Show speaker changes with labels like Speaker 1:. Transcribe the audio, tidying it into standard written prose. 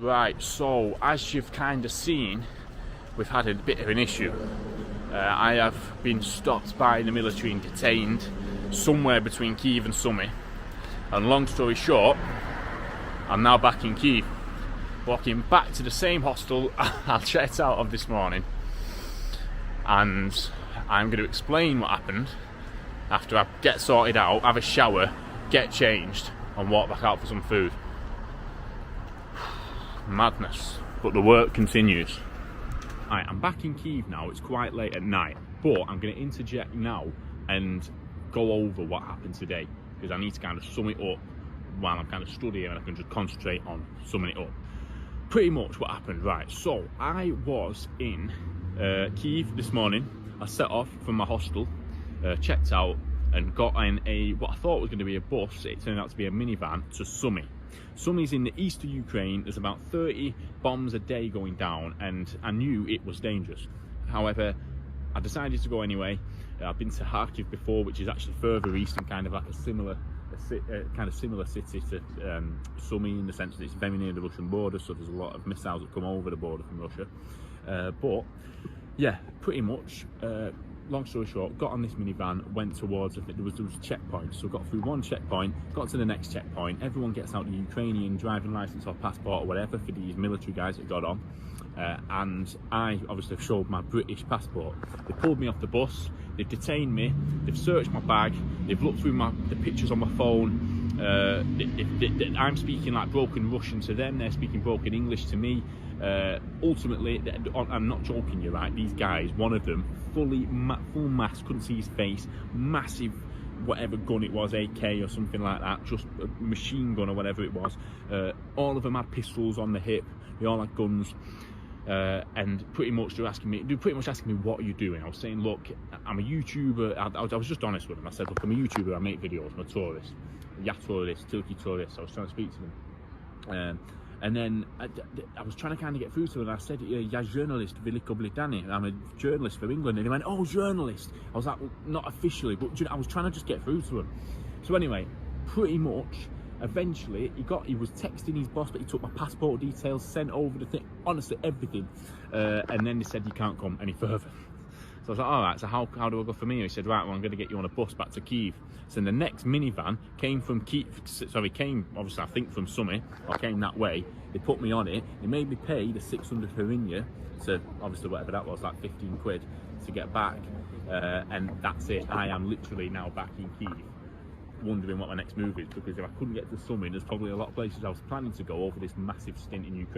Speaker 1: Right, so as you've kind of seen, we've had a bit of an issue. I have been stopped by the military and detained somewhere between Kyiv and Sumy. And long story short, I'm now back in Kyiv, walking back to the same hostel I checked out of this morning. And I'm going to explain what happened after I get sorted out, have a shower, get changed, and walk back out for some food. Madness, but the work continues. Alright, I'm back in Kyiv now. It's quite late at night, but I'm going to interject now and go over what happened today, because I need to kind of sum it up while I'm kind of studying, and I can just concentrate on summing it up. Pretty much what happened. Right, so I was in Kyiv this morning. I set off from my hostel, checked out, and got in what I thought was going to be a bus. It turned out to be a minivan to Sumy. Sumy's in the east of Ukraine. There's about 30 bombs a day going down, and I knew it was dangerous. However, I decided to go anyway. I've been to Kharkiv before, which is actually further east and kind of like a similar city to Sumy, in the sense that it's very near the Russian border, so there's a lot of missiles that come over the border from Russia. But yeah, pretty much. Long story short, got on this minivan, went towards, I think there was checkpoints, so got through one checkpoint, got to the next checkpoint. Everyone gets out the Ukrainian driving license or passport or whatever for these military guys that got on, and I obviously showed my British passport. They pulled me off the bus, they've detained me, they've searched my bag, they've looked through the pictures on my phone. I'm speaking like broken Russian to them, they're speaking broken English to me. Ultimately, I'm not joking you, right? These guys, one of them, full mask, couldn't see his face, massive whatever gun it was, AK or something like that, just a machine gun or whatever it was. All of them had pistols on the hip, they all had guns. And pretty much they're asking me what are you doing. I was saying, look, I'm a YouTuber. I was just honest with them. I said, look, I'm a YouTuber, I make videos, I'm a tourist, Turkey tourist. I was trying to speak to them, and then I was trying to kind of get through to them, and I said, "Я journalist Veliko Britani. I'm a journalist for England." And they went, "Oh, journalist." I was like, well, not officially, but I was trying to just get through to them. So anyway, pretty much, eventually he was texting his boss, but he took my passport details, sent over the thing, honestly everything, and then they said you can't come any further. So I was like, all right, so how do I go from here? He said, right, well, I'm going to get you on a bus back to Kyiv. So the next minivan came from obviously I think from Sumy, or came that way. They put me on it. They made me pay the 600 hryvnia, so obviously whatever that was, like 15 quid to get back, and that's it. I am literally now back in Kyiv, wondering what my next move is, because if I couldn't get to Sumy, there's probably a lot of places I was planning to go over this massive stint in Ukraine.